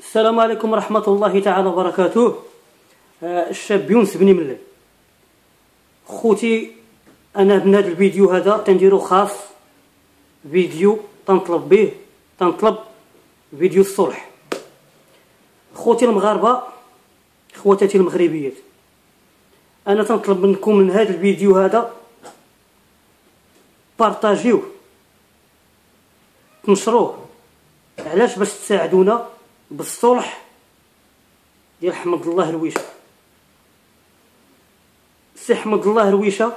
السلام عليكم ورحمة الله تعالى وبركاته. الشاب يونس بني ملي خوتي، انا بهذا الفيديو هذا تنديرو خاص فيديو تنطلب فيديو الصلح. خوتي المغاربه، خواتاتي المغربيات، انا تنطلب منكم من هذا الفيديو هذا بارطاجيوه، تنشروه. علاش؟ باش تساعدونا بالصلح ديال حمد الله رويشه. سي حمد الله رويشه،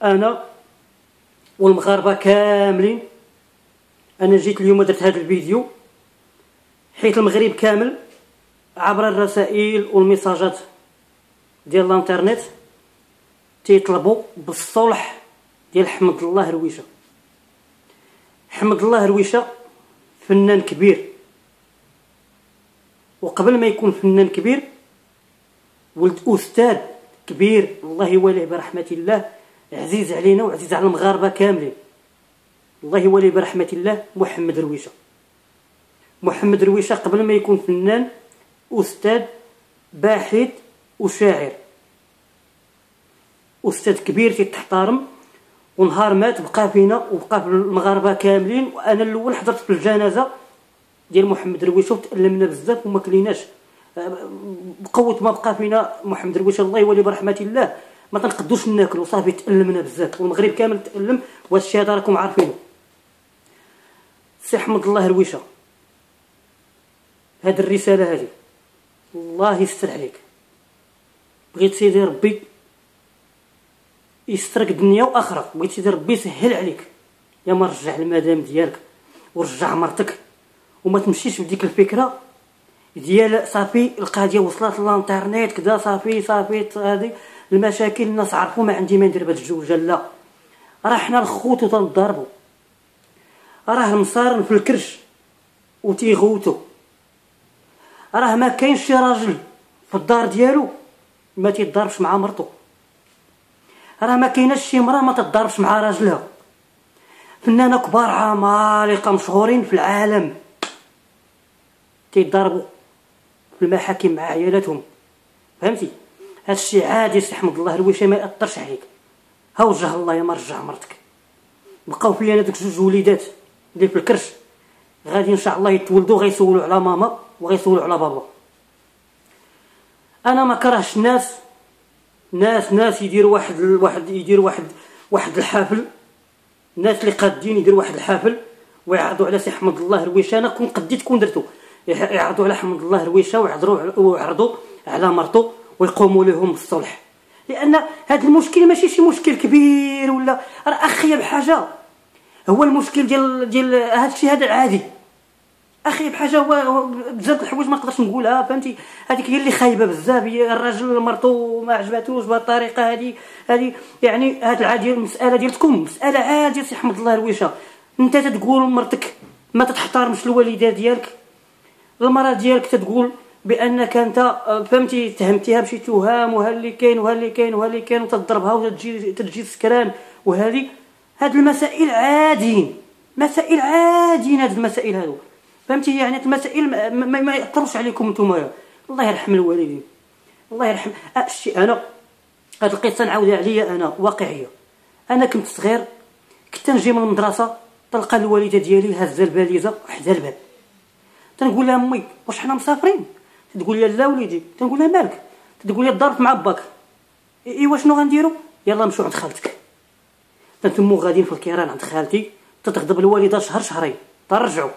انا والمغاربه كاملين، انا جيت اليوم درت هذا الفيديو حيت المغرب كامل عبر الرسائل والميساجات ديال الانترنت تيطلبوا بالصلح ديال حمد الله رويشه. حمد الله رويشه فنان كبير، وقبل ما يكون فنان كبير ولد أستاذ كبير، الله يواليه برحمة الله، عزيز علينا وعزيز على المغاربة كاملين، الله يواليه برحمة الله. محمد رويشه، محمد رويشه قبل ما يكون فنان أستاذ باحث وشاعر، أستاذ كبير تيتحترم. ونهار مات بقى فينا وبقى في المغاربه كاملين، وانا الاول حضرت في الجنازه ديال محمد رويشه وتألمنا بزاف وما كليناش. بقوه ما بقى فينا محمد رويشه الله يولي برحمه الله ما تنقدوش ناكلو، صافي تألمنا بزاف والمغرب كامل تألم، وهذا الشيء هذا راكم عارفينه. سي حمد الله رويشه، هذه الرساله هذه الله يستر عليك، بغيت سيدي ربي يسترك دنيا واخره، بغيت سيدي ربي يسهل عليك، يا ما رجع المدام ديالك ورجع مرتك، وما تمشيش بديك الفكره ديال صافي القضيه وصلت للانترنت كذا صافي هذه المشاكل الناس عرفوا ما عندي ما ندير بهاد الجوجه. لا، راه حنا الخوت وتنضربوا، راه مصارن في الكرش وتيغوتوا، راه ما كاينش شي راجل في الدار ديالو ما تيضربش مع مرته، راه ما كايناش شي مراه ما تضربش مع راجلها. فنانه كبار عمالقه مشهورين في العالم تيضربوا في المحاكم مع عيالاتهم، فهمتي؟ هذا الشيء عادي. سي حمد الله رويشه ما ياثرش عليك، ها وجه الله يا ما رجع مرتك. بقاو فيا انا دوك جوج وليدات اللي في الكرش غادي ان شاء الله يتولدوا غيسولوا على ماما وغيسولوا على بابا. انا ما كرهش ناس يديروا واحد الحافل، الناس اللي قادين يديروا واحد الحافل ويعرضوا على سي حمد الله رويشه. انا كون قديت كون درتو، يعرضوا على حمد الله رويشه ويعرضوا على مرته ويقوموا لهم بالصلح، لان هذا المشكل ماشي شي مشكل كبير ولا راه اخيب حاجه. هو المشكل ديال هذا الشيء هذا عادي، اخيب حاجه هو بزاف الحوايج ما نقدرش نقولها، فهمتي؟ هذيك هي اللي خايبه بزاف، هي الراجل مرتو ما عجباتوش بهذه الطريقه هذه يعني هذه العاديه. المساله ديالكم مساله عاديه. سي حمد الله رويشه، انت تتقول مرتك ما تحترمش الوالده ديالك، المراه ديالك تتقول بانك انت فهمتي تهمتيها بشي تهام وها اللي كاين وتضربها وتجي سكران، وهذه هاد المسائل عاديين، مسائل عاديين هاد المسائل هادو، فهمتي؟ يعني المسائل ما ياثروش عليكم نتوما. الله يرحم الوالدين، الله يرحم. انا هاد القصه نعاودها عليا، انا واقعيه. انا كنت صغير، كنت نجي من المدرسه تلقى الوالده ديالي هازه الباليزه حدا الباب، تنقول لها امي واش حنا مسافرين؟ تقول لي لا وليدي. تنقول لها مالك؟ تقول لي ضربت مع باك. ايوا شنو غنديروا؟ يلا نمشيو عند خالتك. تنتمو غاديين في الكيران عند خالتي، تتغضب الوالده شهرين ترجعوا،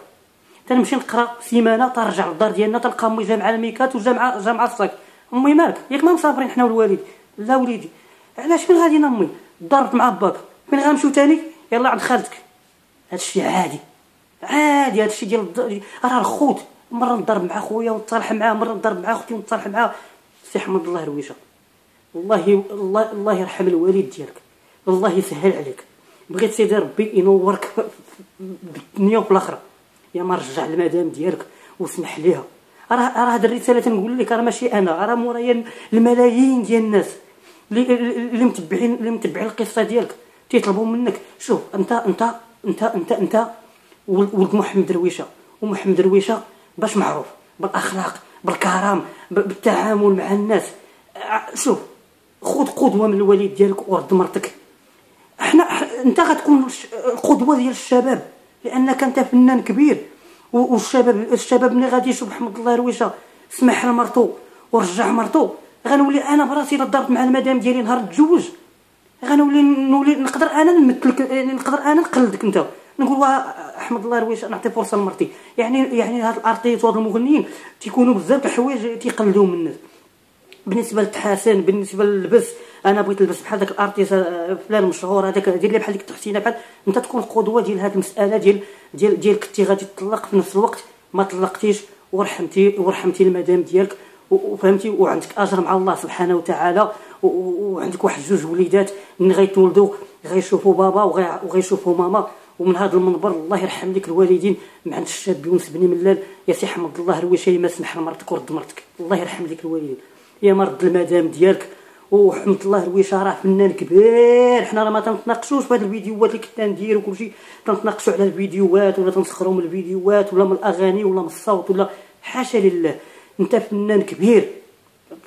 تنمشي نقرا سيمانه ترجع للدار ديالنا تلقى امي جامعه الميكات وجامعه الصاك. امي مالك؟ ياك ما مسافرين حنا والوالد؟ لا وليدي. علاش فين غاديين امي؟ ضربت مع باك. فين غنمشيو تاني؟ يلا عند خالتك. هادشي عادي، هادشي ديال راه الخوت، مره نضرب مع خويا ونتصالح معاه، مره نضرب مع اختي ونتصالح معاه. سي حمد الله رويشه، الله يرحم الوالد ديالك، الله يسهل عليك، بغيت سيدي ربي ينورك بالدنيا وفي الاخره، يا ما رجع المدام ديالك وسمح ليها. راه هاد الرساله تنقول لك راه ماشي انا، راه مورايا الملايين ديال الناس اللي متبعين القصه ديالك تيطلبوا منك. شوف انت ولد محمد رويشه، ومحمد درويشه باش معروف بالاخلاق بالكرم بالتعامل مع الناس. شوف خذ قدوه من الوالد ديالك ورد مرتك. انت غتكون القدوه ديال الشباب لانك انت فنان كبير. والشباب ملي غادي يشوف محمد الله رويشه سمح لمرتو ورجع مرتو، غنولي انا براسي الا ضربت مع المدام ديالي نهار نتزوج غنولي نقدر انا نمثلك، نقدر انا نقلدك انت، نقول احمد الله رويشه نعطي فرصه لمرتي. يعني هاد الارتيست وهاد المغنيين تيكونوا بزاف د الحوايج تيقلدوا من الناس. بالنسبه للتحسن، بالنسبه للبس، انا بغيت نلبس بحال داك الارتيست فلان مشهور هذاك، دير لي بحال ديك التحسينه، بحال انت تكون قدوه ديال هذه المساله ديال كنتي غادي تطلق في نفس الوقت ما طلقتيش ورحمتي المدام ديالك وفهمتي، وعندك اجر مع الله سبحانه وتعالى، وعندك واحد جوج وليدات ملي غيتولدوا غيشوفوا بابا وغيشوفوا ماما. ومن هذا المنبر الله يرحم لك الوالدين، ما عندش الشاب يونس بن ملال يا سي حمد الله رويشه ما سمح لمرتك ورد مرتك، الله يرحم لك الوالدين يا مرد المدام ديالك. وحمد الله رويشه راه فنان كبير. حنا راه ما تنتناقشوش في هاد الفيديوهات اللي كنا نديرو كلشي، تنتناقشوا على الفيديوهات ولا تنسخروا من الفيديوهات ولا من الاغاني ولا من الصوت ولا حاشا لله. انت فنان كبير،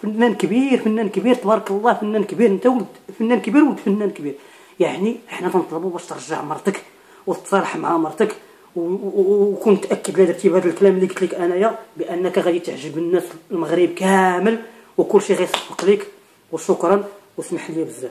فنان كبير، فنان كبير تبارك الله، فنان كبير. انت ولد فنان كبير، ولد فنان كبير. يعني حنا تنطلبوا باش ترجع مرتك وتصالح مع مرتك، وكون متاكد لا درتي بهذا الكلام اللي قلت لك انايا بانك غادي تعجب الناس المغرب كامل وكلشي غيصفق لك. وشكرا واسمح لي بزاف.